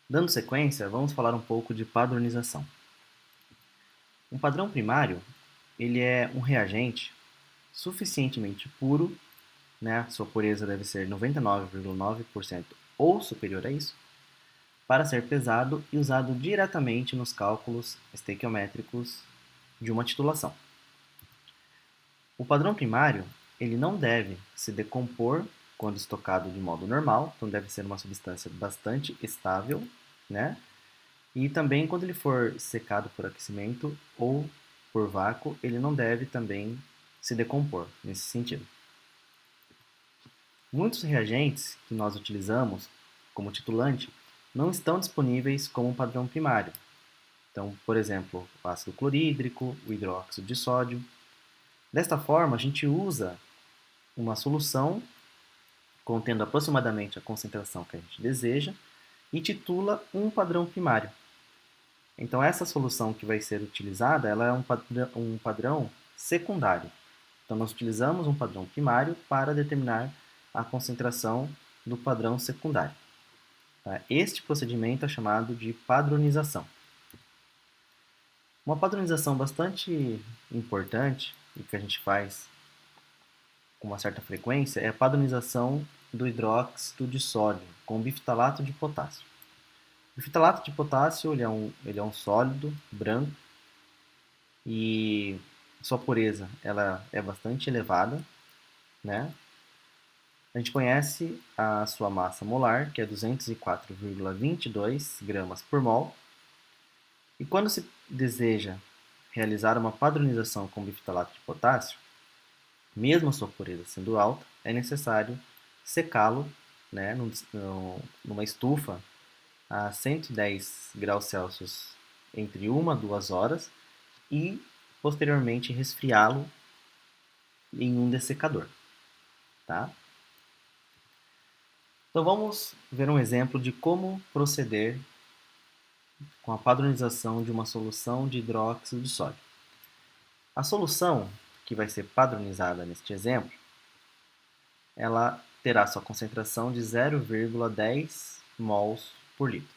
Dando sequência, vamos falar um pouco de padronização. Um padrão primário, ele é um reagente suficientemente puro, né? Sua pureza deve ser 99,9% ou superior a isso, para ser pesado e usado diretamente nos cálculos estequiométricos de uma titulação. O padrão primário, ele não deve se decompor quando estocado de modo normal, então deve ser uma substância bastante estável, né? E também quando ele for secado por aquecimento ou por vácuo, ele não deve também se decompor nesse sentido. Muitos reagentes que nós utilizamos como titulante não estão disponíveis como padrão primário. Então, por exemplo, o ácido clorídrico, o hidróxido de sódio. Desta forma, a gente usa uma solução contendo aproximadamente a concentração que a gente deseja e titula um padrão primário. Então, essa solução que vai ser utilizada, ela é um padrão secundário. Então, nós utilizamos um padrão primário para determinar a concentração do padrão secundário. Tá? Este procedimento é chamado de padronização. Uma padronização bastante importante e que a gente faz com uma certa frequência é a padronização do hidróxido de sódio com bifitalato de potássio. O bifitalato de potássio ele é um sólido branco e sua pureza ela é bastante elevada, né? A gente conhece a sua massa molar, que é 204,22 gramas por mol, e quando se deseja realizar uma padronização com bifitalato de potássio, mesmo a sua pureza sendo alta, é necessário secá-lo, né, numa estufa a 110 graus Celsius entre 1 a 2 horas e posteriormente resfriá-lo em um dessecador. Tá? Então vamos ver um exemplo de como proceder com a padronização de uma solução de hidróxido de sódio. A solução que vai ser padronizada neste exemplo, ela terá sua concentração de 0,10 mols por litro.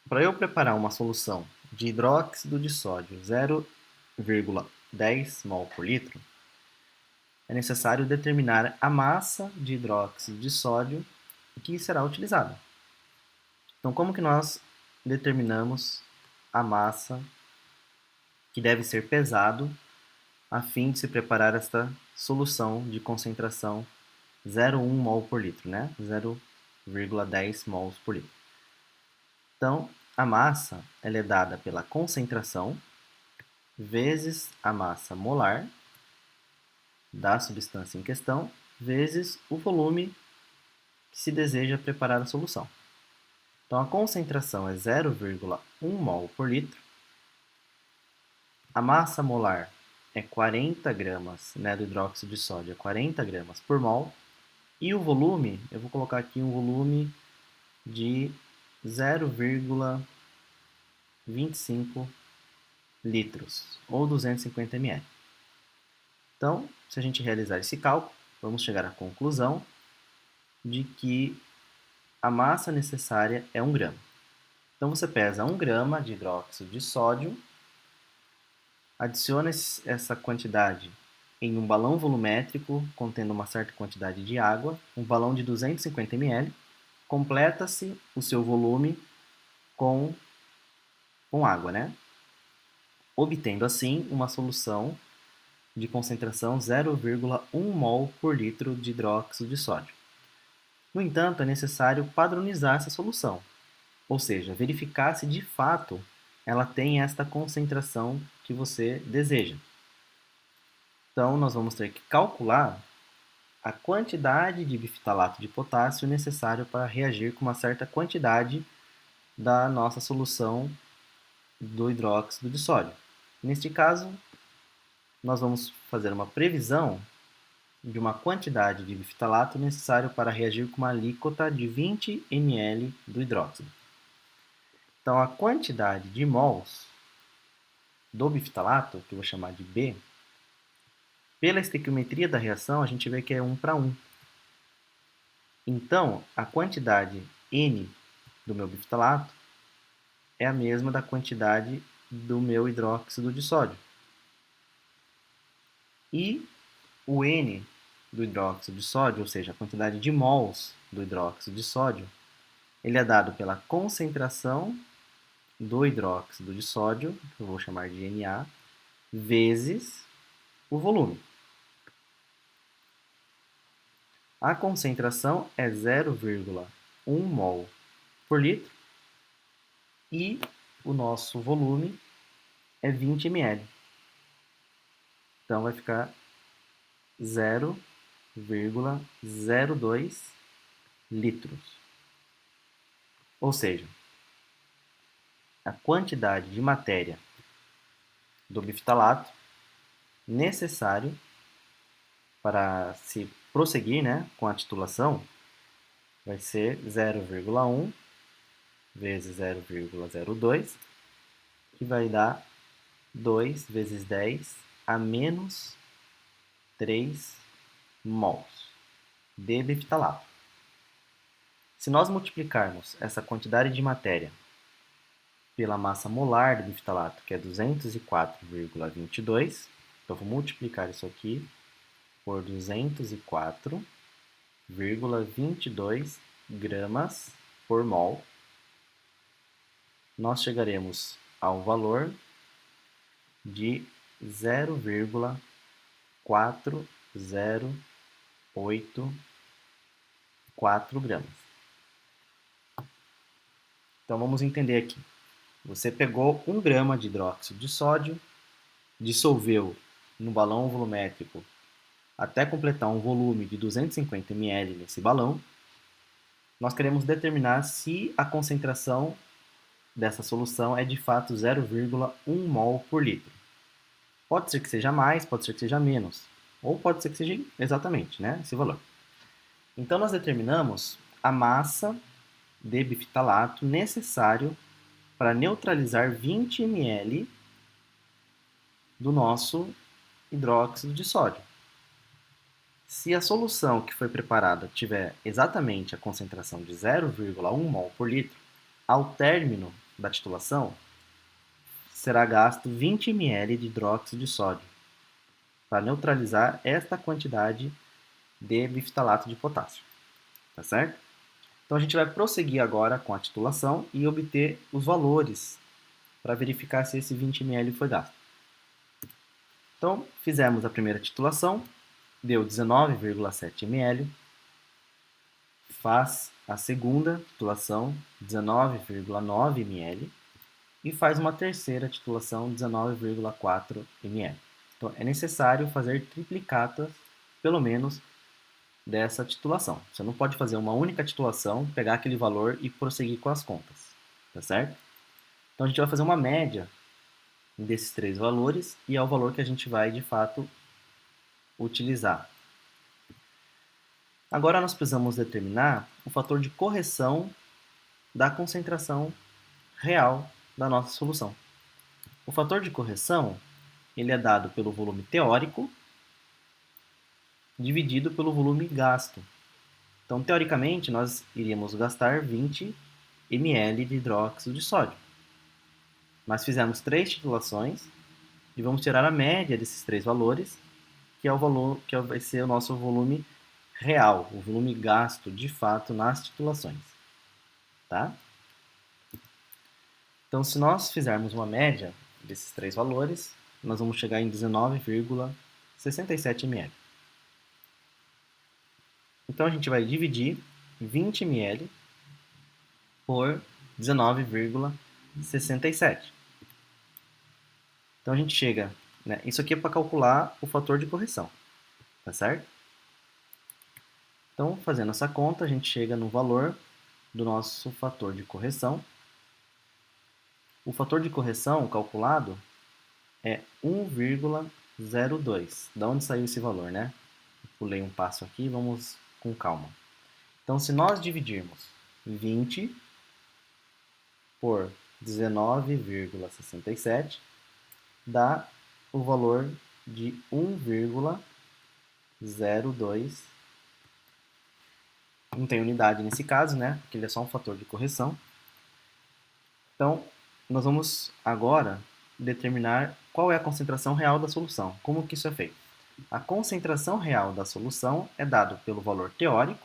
Para eu preparar uma solução de hidróxido de sódio 0,10 mol por litro, é necessário determinar a massa de hidróxido de sódio que será utilizada. Então, como que nós determinamos a massa que deve ser pesado a fim de se preparar esta solução de concentração 0,1 mol por litro, né? 0,10 mols por litro. Então, a massa ela é dada pela concentração vezes a massa molar da substância em questão vezes o volume que se deseja preparar a solução. Então, a concentração é 0,1 mol por litro. A massa molar é 40 gramas, né, do hidróxido de sódio, é 40 gramas por mol. E o volume, eu vou colocar aqui um volume de 0,25 litros, ou 250 ml. Então, se a gente realizar esse cálculo, vamos chegar à conclusão de que a massa necessária é 1 grama. Então, você pesa 1 grama de hidróxido de sódio, adiciona essa quantidade em um balão volumétrico contendo uma certa quantidade de água, um balão de 250 ml, completa-se o seu volume com, com água, né? Obtendo assim uma solução de concentração 0,1 mol por litro de hidróxido de sódio. No entanto, é necessário padronizar essa solução, ou seja, verificar se de fato ela tem esta concentração que você deseja. Então, nós vamos ter que calcular a quantidade de bifitalato de potássio necessário para reagir com uma certa quantidade da nossa solução do hidróxido de sódio. Neste caso, nós vamos fazer uma previsão de uma quantidade de bifitalato necessário para reagir com uma alíquota de 20 ml do hidróxido. Então, a quantidade de mols do bifitalato, que eu vou chamar de B, pela estequiometria da reação, a gente vê que é 1 para 1. Então, a quantidade N do meu bifitalato é a mesma da quantidade do meu hidróxido de sódio. E o N do hidróxido de sódio, ou seja, a quantidade de mols do hidróxido de sódio, ele é dado pela concentração do hidróxido de sódio, que eu vou chamar de Na, vezes o volume. A concentração é 0,1 mol por litro e o nosso volume é 20 ml. Então vai ficar 0,02 litros. Ou seja, a quantidade de matéria do bifitalato necessário para se prosseguir, né, com a titulação vai ser 0,1 vezes 0,02, que vai dar 2 vezes 10 a menos 3 mols de bifitalato. Se nós multiplicarmos essa quantidade de matéria pela massa molar do bifitalato, que é 204,22, então vou multiplicar isso aqui por 204,22 gramas por mol, nós chegaremos ao valor de 0,4084 gramas. Então vamos entender aqui. Você pegou 1 grama de hidróxido de sódio, dissolveu no balão volumétrico até completar um volume de 250 ml nesse balão. Nós queremos determinar se a concentração dessa solução é de fato 0,1 mol por litro. Pode ser que seja mais, pode ser que seja menos, ou pode ser que seja exatamente, né, esse valor. Então nós determinamos a massa de bifitalato necessário para neutralizar 20 ml do nosso hidróxido de sódio. Se a solução que foi preparada tiver exatamente a concentração de 0,1 mol por litro, ao término da titulação, será gasto 20 ml de hidróxido de sódio para neutralizar esta quantidade de bifitalato de potássio. Tá certo? Então a gente vai prosseguir agora com a titulação e obter os valores para verificar se esse 20 ml foi gasto. Então fizemos a primeira titulação, deu 19,7 ml. Faz a segunda titulação, 19,9 ml. E faz uma terceira titulação, 19,4 ml. Então é necessário fazer triplicatas, pelo menos, dessa titulação. Você não pode fazer uma única titulação, pegar aquele valor e prosseguir com as contas, tá certo? Então a gente vai fazer uma média desses três valores e é o valor que a gente vai, de fato, utilizar. Agora nós precisamos determinar o fator de correção da concentração real da nossa solução. O fator de correção ele é dado pelo volume teórico dividido pelo volume gasto. Então, teoricamente, nós iríamos gastar 20 ml de hidróxido de sódio. Nós fizemos 3 titulações e vamos tirar a média desses 3 valores, que é o valor que vai ser o nosso volume real, o volume gasto de fato nas titulações. Tá? Então, se nós fizermos uma média desses 3 valores, nós vamos chegar em 19,67 ml. Então a gente vai dividir 20 ml por 19,67. Então a gente chega, né? Isso aqui é para calcular o fator de correção, tá certo? Então, fazendo essa conta, a gente chega no valor do nosso fator de correção. O fator de correção calculado é 1,02. Da onde saiu esse valor, né? Pulei um passo aqui, vamos com calma. Então, se nós dividirmos 20 por 19,67, dá o valor de 1,02. Não tem unidade nesse caso, né? Porque ele é só um fator de correção. Então, nós vamos agora determinar qual é a concentração real da solução. Como que isso é feito? A concentração real da solução é dado pelo valor teórico,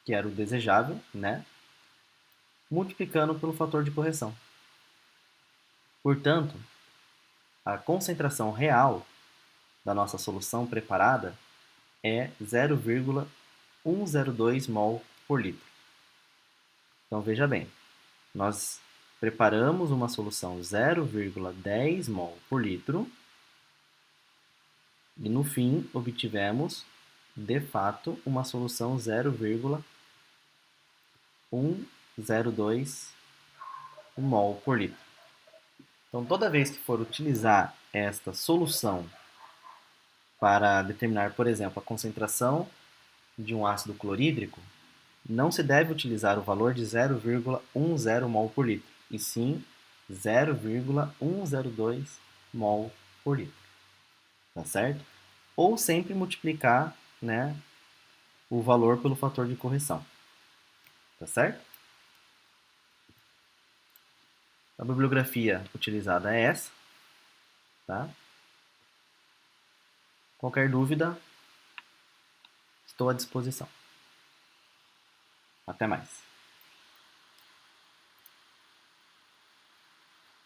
que era o desejável, né? Multiplicando pelo fator de correção. Portanto, a concentração real da nossa solução preparada é 0,102 mol por litro. Então veja bem, nós preparamos uma solução 0,10 mol por litro e no fim obtivemos de fato uma solução 0,102 mol por litro. Então toda vez que for utilizar esta solução para determinar, por exemplo, a concentração de um ácido clorídrico, não se deve utilizar o valor de 0,10 mol por litro, e sim 0,102 mol por litro. Tá certo? Ou sempre multiplicar, né, o valor pelo fator de correção. Tá certo? A bibliografia utilizada é essa. Tá? Qualquer dúvida, estou à disposição. Até mais.